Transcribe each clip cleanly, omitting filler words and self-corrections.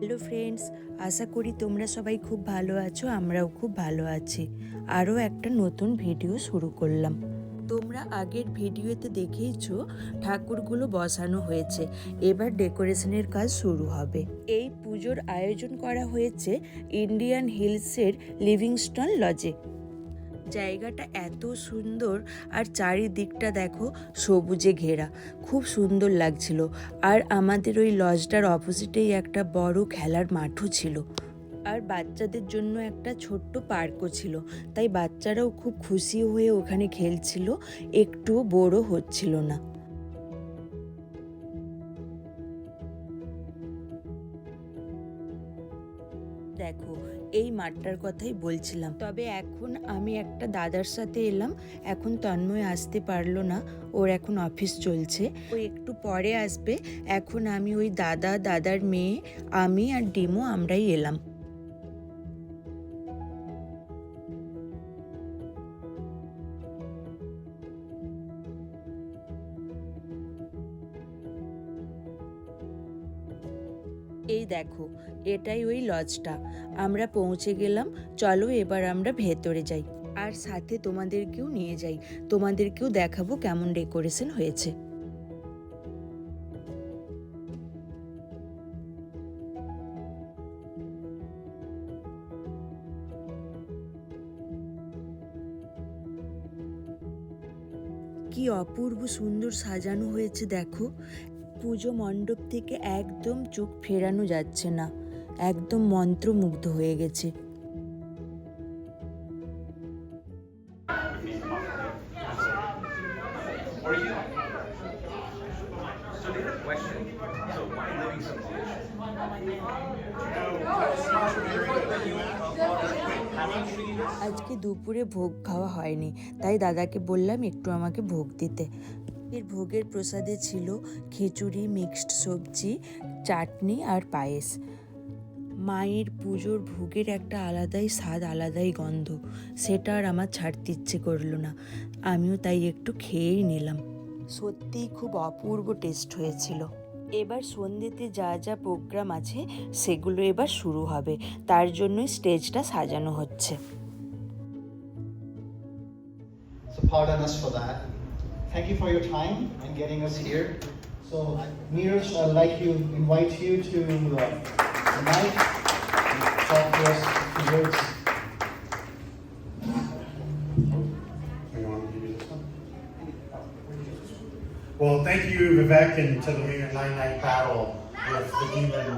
Hello friends, আশা করি তোমরা সবাই খুব ভালো আছো। আমরাও খুব ভালো আছি। আরও একটা নতুন ভিডিও শুরু করলাম। তোমরা আগের ভিডিওতে দেখেইছো ঠাকুরগুলো বসানো হয়েছে, এবার ডেকোরেশনের কাজ শুরু হবে। এই পুজোর আয়োজন করা হয়েছে ইন্ডিয়ান হিলসের লিভিংস্টন লজে। জায়গাটা এত সুন্দর, আর চারিদিকটা দেখো সবুজে ঘেরা, খুব সুন্দর লাগছিল। আর আমাদের ওই লজটার অপোজিটেই একটা বড় খেলার মাঠও ছিল, আর বাচ্চাদের জন্য একটা ছোট্ট পার্কও ছিল। তাই বাচ্চারাও খুব খুশি হয়ে ওখানে খেলছিল, একটুও বোরও হচ্ছিল না। দেখো, এই মাঠটার কথাই বলছিলাম। তবে এখন আমি একটা দাদার সাথে এলাম। এখন তন্ময় আসতে পারলো না, ওর এখন অফিস চলছে, ও একটু পরে আসবে। এখন আমি ওই দাদার মেয়ে, আমি আর ডিমো আমরাই এলাম। এই দেখো, এটাই ওই লজটা। আমরা পৌঁছে গেলাম। চলো এবার আমরা ভেতরে যাই, আর সাথে তোমাদেরকেও নিয়ে যাই। তোমাদেরকেও দেখাবো কেমন ডেকোরেশন হয়েছে। কি অপূর্ব সুন্দর সাজানো হয়েছে দেখো। পুজো মণ্ডপ থেকে একদম চোখ ফেরানো যাচ্ছে না, একদম মন্ত্রমুগ্ধ হয়ে গেছে। আজকে দুপুরে ভোগ খাওয়া হয়নি, তাই দাদাকে বললাম একটু আমাকে ভোগ দিতে। এর ভোগের প্রসাদে ছিল খিচুড়ি, মিক্সড সবজি, চাটনি আর পায়েস। মায়ের পুজোর ভোগের একটা আলাদাই স্বাদ, আলাদাই গন্ধ, সেটা আর আমার ছাড়তে ইচ্ছে করলো না। আমিও তাই একটু খেয়েই নিলাম। সত্যিই খুব অপূর্ব টেস্ট হয়েছিল। এবার সন্ধ্যেতে যা যা প্রোগ্রাম আছে সেগুলো এবার শুরু হবে, তার জন্যই স্টেজটা সাজানো হচ্ছে। So pardon us for that. Thank you for your time and getting us here. So Neeraj, I'd like to invite you to the mic and talk to us a few words. Well, thank you, Vivek, and to the Mayor Nine-Night Battle with the demon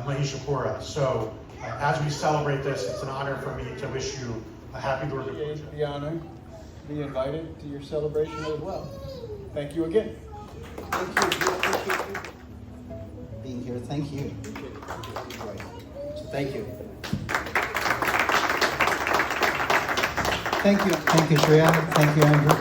Mahishapura. So, as we celebrate this, it's an honor for me to wish you a happy Durga Puja. The honor to be invited to your celebration as well. Thank you again. Thank you. We appreciate you being here. Thank you. So thank you. Thank you. Thank you, Shreya. Thank you, Andrew.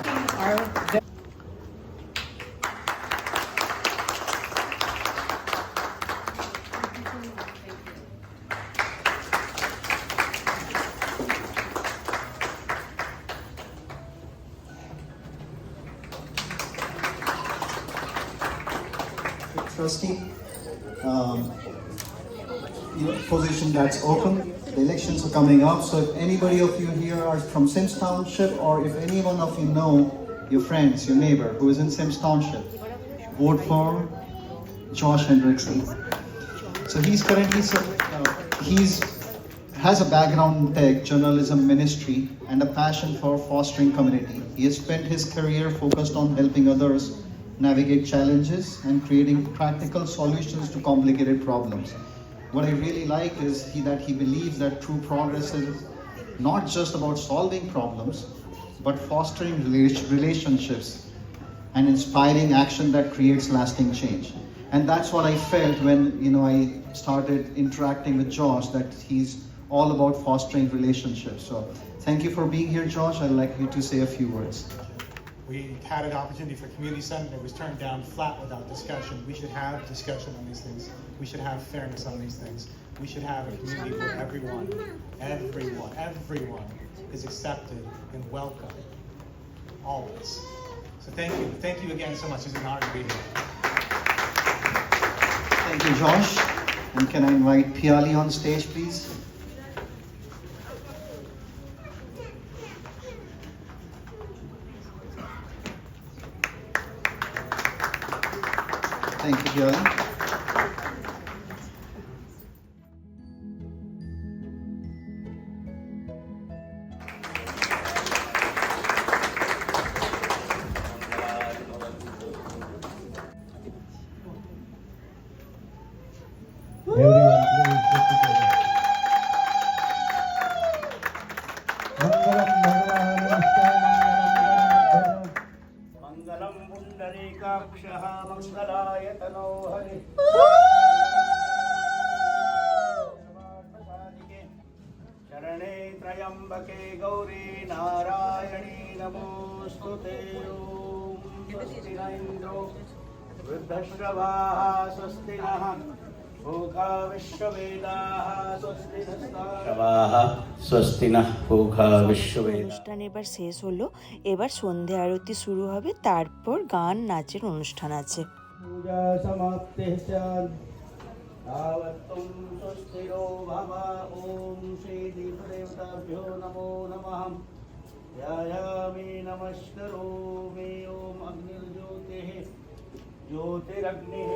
Trustee, position that's open. The elections are coming up, so if anybody of you here are from Sims Township, or if any one of you know your friends, your neighbor who is in Sims Township, vote for Josh Hendrickson. So he's currently has a background in tech, journalism, ministry, and a passion for fostering community. He has spent his career focused on helping others navigate challenges and creating practical solutions to complicated problems. What I really like is that he believes that true progress is not just about solving problems, but fostering relationships and inspiring action that creates lasting change. And that's what I felt when I started interacting with Josh, that he's all about fostering relationships. So thank you for being here, Josh. I'd like you to say a few words. We had an opportunity for community center. It was turned down flat without discussion. We should have discussion on these things. We should have fairness on these things. We should have a community where everyone is accepted and welcome, always. So thank you again so much. It's an honor to be here. Thank you, Josh. And can I invite Piali on stage, please? Thank you, Piali. Everyone, please sit together. Mangalam Pundarikakshaha Mangalaya Tano Hari. Sharane Trayambake Gauri Narayani Namostute Om Swasti na Indro Vruddhashavaha Swasti Naha Bhukha Vishwavedaha Swasti Nastha স্বস্তি না পূষা বিশ্ববেদ। অনুষ্ঠান এবার শেষ হলো। এবার সন্ধে আরতি শুরু হবে, তারপর গান নাচের অনুষ্ঠান আছে। पूजा समाप्ते स्यात् तावत्तुं स्वस्तिरो भव। ॐ श्री दीपदेवताभ्यो नमो नमः। ध्यायामि नमस्करोमि। ॐ अग्निर्ज्योतिः ज्योतिरग्निः।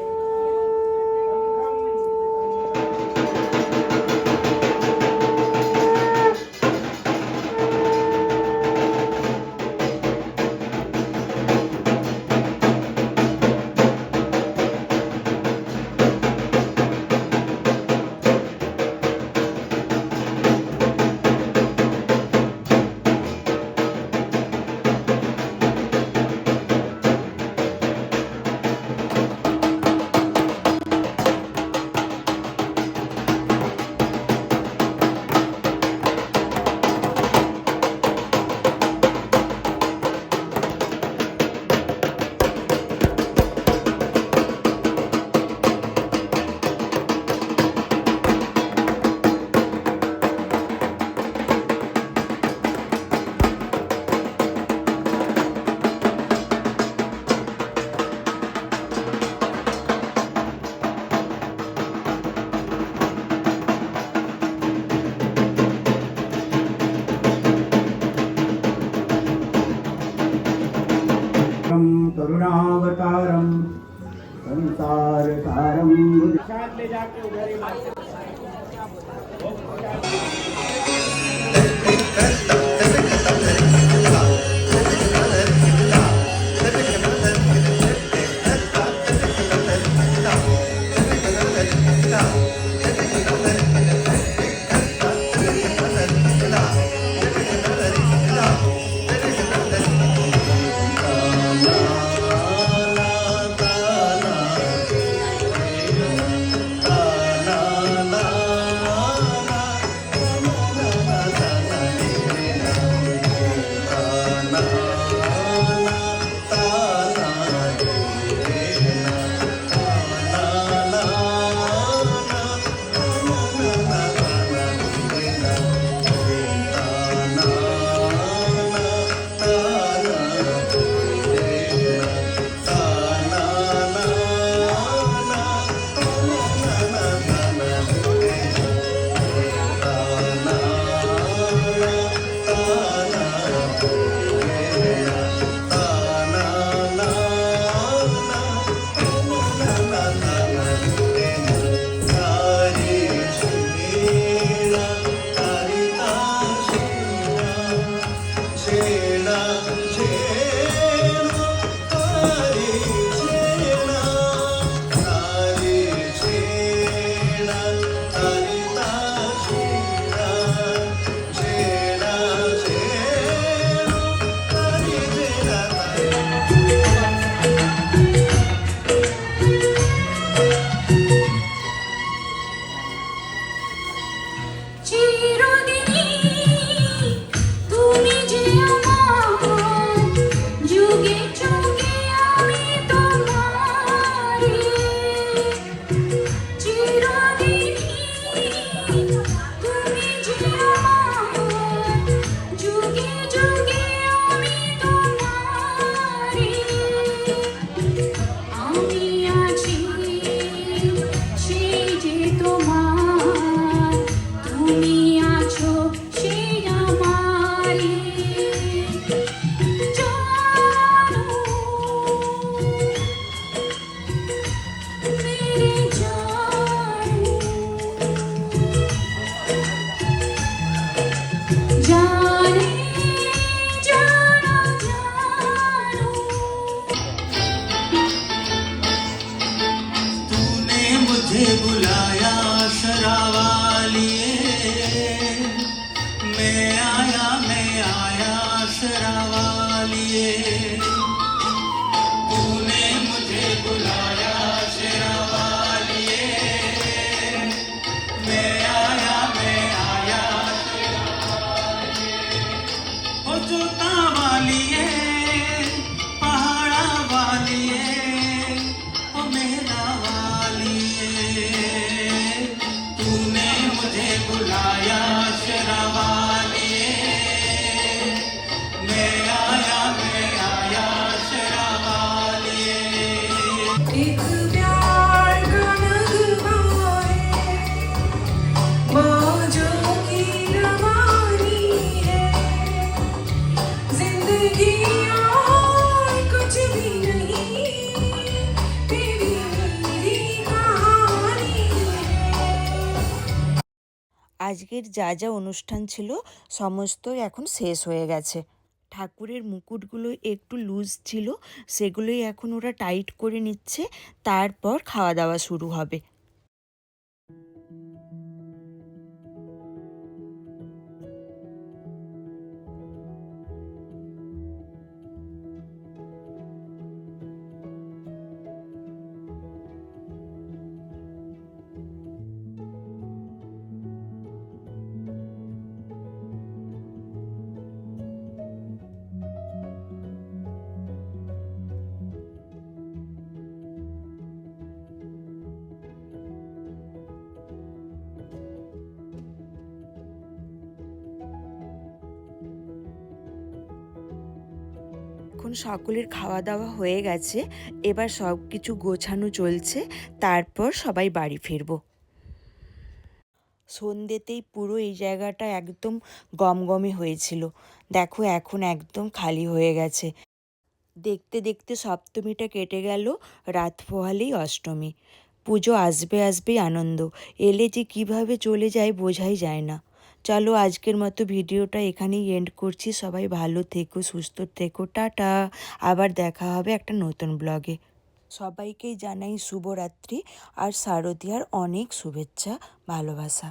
करुणावतारम संसारसारम साथ ले जाके उधर ही जोता वालिए पहाड़ा वालिए ओ मेरा वालिए तूने मुझे बुलाया शेरा वालिए मैं आया शेरा वालिए एक प्यार का नगमा है मौजों की रवानी है जिंदगी और कुछ भी नहीं तेरी मेरी कहानी है। আজকের যা যা অনুষ্ঠান ছিল সমস্তই এখন শেষ হয়ে গেছে। ঠাকুরের মুকুটগুলো একটু লুজ ছিল, সেগুলোই এখন ওরা টাইট করে নিচ্ছে, তারপর খাওয়া দাওয়া শুরু হবে। এখন সকলের খাওয়া দাওয়া হয়ে গেছে, এবার সব কিছু গোছানো চলছে, তারপর সবাই বাড়ি ফিরবো। সন্ধ্যেতেই পুরো এই জায়গাটা একদম গমগমে হয়েছিল, দেখো এখন একদম খালি হয়ে গেছে। দেখতে দেখতে সপ্তমীটা কেটে গেল, রাত পোহালেই অষ্টমী। পুজো আসবে আসবেই আনন্দ, এলে যে কিভাবে চলে যায় বোঝাই যায় না। চলো আজকের মতো ভিডিওটা এখানেই এন্ড করছি। সবাই ভালো থেকো, সুস্থ থেকো, টাটা। আবার দেখা হবে একটা নতুন ব্লগে। সবাইকেই জানাই শুভরাত্রি আর শারদীয়ার অনেক শুভেচ্ছা, ভালোবাসা।